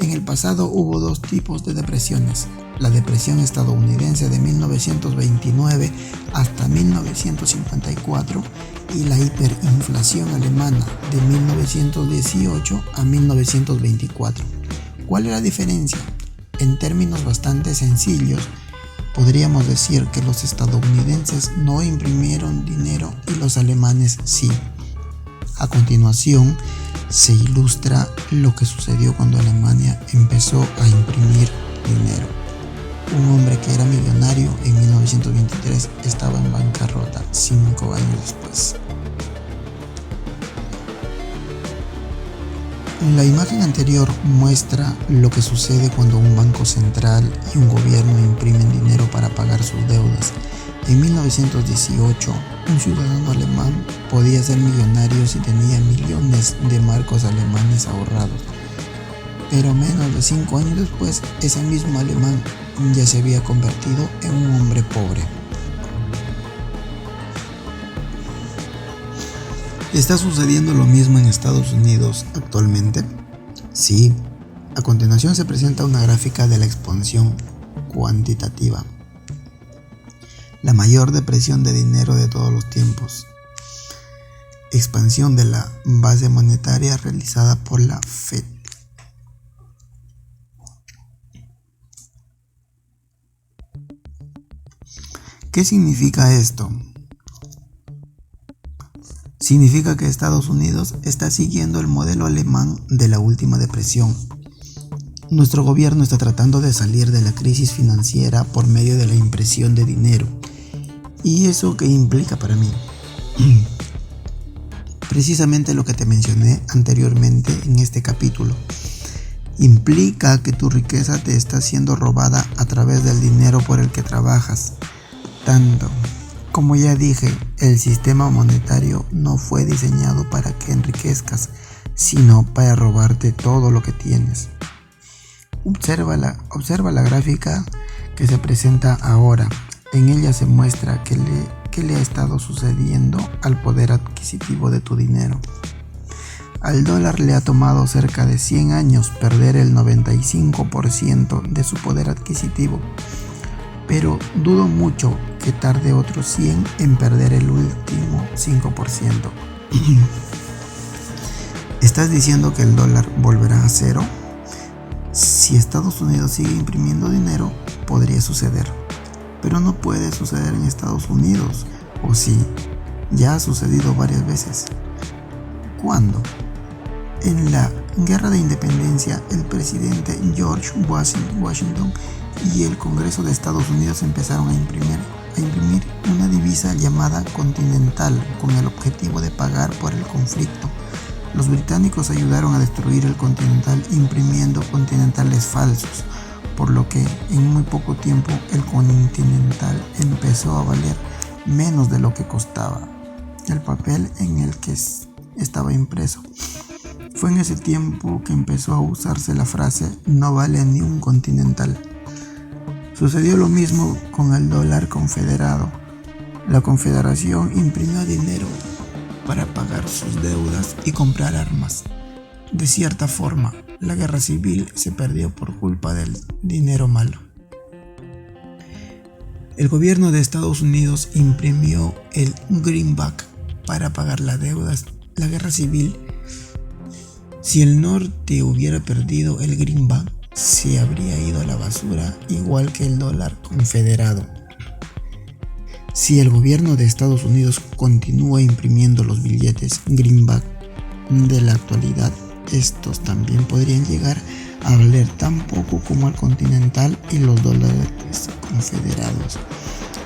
En el pasado hubo dos tipos de depresiones: la depresión estadounidense de 1929 hasta 1954 y la hiperinflación alemana de 1918 a 1924. ¿Cuál es la diferencia? En términos bastante sencillos, Podríamos decir que los estadounidenses no imprimieron dinero y los alemanes sí. A continuación, se ilustra lo que sucedió cuando Alemania empezó a imprimir dinero. Un hombre que era millonario en 1923 estaba en bancarrota 5 años después. La imagen anterior muestra lo que sucede cuando un banco central y un gobierno imprimen dinero para pagar sus deudas. En 1918, un ciudadano alemán podía ser millonario si tenía millones de marcos alemanes ahorrados. Pero menos de 5 años después, ese mismo alemán ya se había convertido en un hombre pobre. ¿Está sucediendo lo mismo en Estados Unidos actualmente? Sí. A continuación se presenta una gráfica de la expansión cuantitativa. La mayor depresión de dinero de todos los tiempos. Expansión de la base monetaria realizada por la Fed. ¿Qué significa esto? Significa que Estados Unidos está siguiendo el modelo alemán de la última depresión. Nuestro gobierno está tratando de salir de la crisis financiera por medio de la impresión de dinero. ¿Y eso qué implica para mí? Precisamente lo que te mencioné anteriormente en este capítulo. Implica que tu riqueza te está siendo robada a través del dinero por el que trabajas. Tanto, como ya dije, el sistema monetario no fue diseñado para que enriquezcas, sino para robarte todo lo que tienes. Observa la gráfica que se presenta ahora. En ella se muestra qué le ha estado sucediendo al poder adquisitivo de tu dinero. Al dólar le ha tomado cerca de 100 años perder el 95% de su poder adquisitivo, pero dudo mucho que tarde otros 100 en perder el último 5%. ¿Estás diciendo que el dólar volverá a cero? Si Estados Unidos sigue imprimiendo dinero, podría suceder. Pero no puede suceder en Estados Unidos, ¿o sí? Ya ha sucedido varias veces. ¿Cuándo? En la Guerra de Independencia, el presidente George Washington y el Congreso de Estados Unidos empezaron a imprimir una divisa llamada Continental con el objetivo de pagar por el conflicto. Los británicos ayudaron a destruir el Continental imprimiendo continentales falsos, por lo que en muy poco tiempo el Continental empezó a valer menos de lo que costaba el papel en el que estaba impreso. Fue en ese tiempo que empezó a usarse la frase "no vale ni un continental". Sucedió lo mismo con el dólar confederado. La Confederación imprimió dinero para pagar sus deudas y comprar armas. De cierta forma, la guerra civil se perdió por culpa del dinero malo. El gobierno de Estados Unidos imprimió el greenback para pagar las deudas. La guerra civil. Si el norte hubiera perdido el greenback, se habría ido a la basura, igual que el dólar confederado. Si el gobierno de Estados Unidos continúa imprimiendo los billetes greenback de la actualidad, estos también podrían llegar a valer tan poco como el continental y los dólares confederados.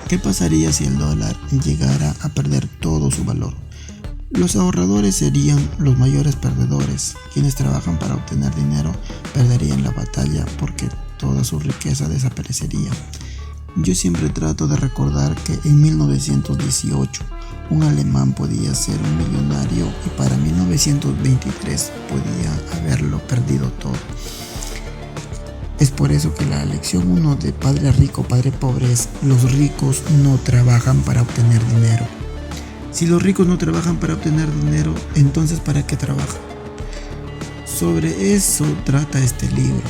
¿Qué pasaría si el dólar llegara a perder todo su valor? Los ahorradores serían los mayores perdedores. Quienes trabajan para obtener dinero perderían la batalla porque toda su riqueza desaparecería. Yo siempre trato de recordar que en 1918 un alemán podía ser un millonario y para 1923 podía haberlo perdido todo. Es por eso que la lección 1 de Padre Rico, Padre Pobre es: los ricos no trabajan para obtener dinero. Si los ricos no trabajan para obtener dinero, entonces ¿para qué trabajan? Sobre eso trata este libro,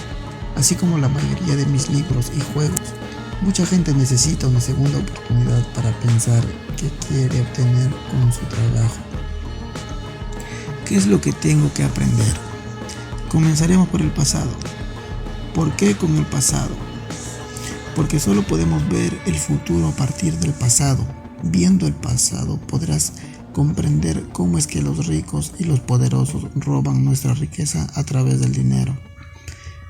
así como la mayoría de mis libros y juegos. Mucha gente necesita una segunda oportunidad para pensar qué quiere obtener con su trabajo. ¿Qué es lo que tengo que aprender? Comenzaremos por el pasado. ¿Por qué con el pasado? porque solo podemos ver el futuro a partir del pasado. Viendo el pasado podrás comprender cómo es que los ricos y los poderosos roban nuestra riqueza a través del dinero.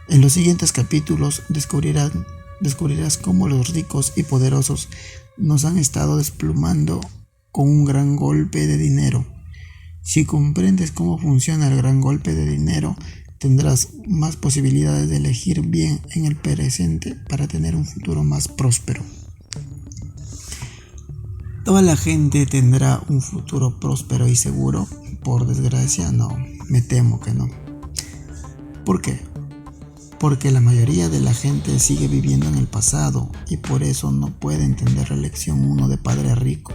En los siguientes capítulos descubrirás cómo los ricos y poderosos nos han estado desplumando con un gran golpe de dinero. Si comprendes cómo funciona el gran golpe de dinero, tendrás más posibilidades de elegir bien en el presente para tener un futuro más próspero. ¿Toda la gente tendrá un futuro próspero y seguro? Por desgracia, no. Me temo que no. ¿Por qué? Porque la mayoría de la gente sigue viviendo en el pasado y por eso no puede entender la lección 1 de Padre Rico.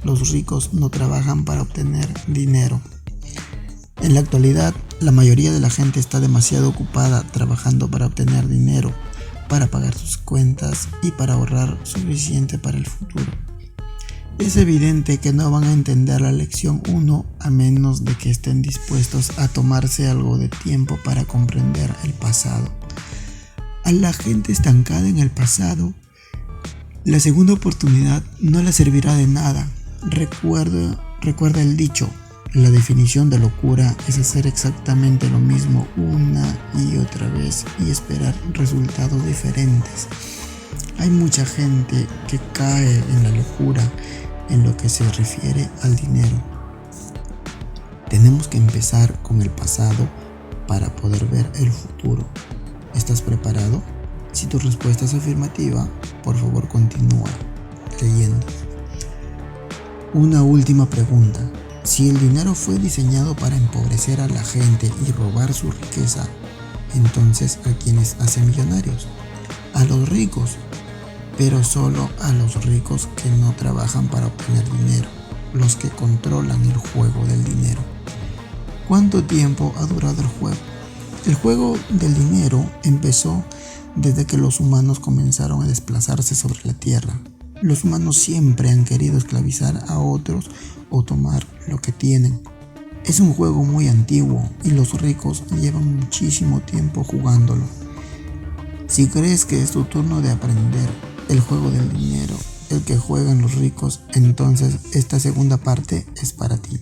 Los ricos no trabajan para obtener dinero. En la actualidad, la mayoría de la gente está demasiado ocupada trabajando para obtener dinero, para pagar sus cuentas y para ahorrar suficiente para el futuro. Es evidente que no van a entender la lección 1 a menos de que estén dispuestos a tomarse algo de tiempo para comprender el pasado. A la gente estancada en el pasado, la segunda oportunidad no le servirá de nada. Recuerda el dicho, la definición de locura es hacer exactamente lo mismo una y otra vez y esperar resultados diferentes. Hay mucha gente que cae en la locura en lo que se refiere al dinero. Tenemos que empezar con el pasado para poder ver el futuro. ¿Estás preparado? Si tu respuesta es afirmativa, por favor continúa leyendo. Una última pregunta. Si el dinero fue diseñado para empobrecer a la gente y robar su riqueza, entonces ¿a quiénes hace millonarios? A los ricos, pero solo a los ricos que no trabajan para obtener dinero, los que controlan el juego del dinero. ¿Cuánto tiempo ha durado el juego? El juego del dinero empezó desde que los humanos comenzaron a desplazarse sobre la tierra. Los humanos siempre han querido esclavizar a otros o tomar lo que tienen. Es un juego muy antiguo y los ricos llevan muchísimo tiempo jugándolo. Si crees que es tu turno de aprender el juego del dinero, el que juegan los ricos, entonces esta segunda parte es para ti.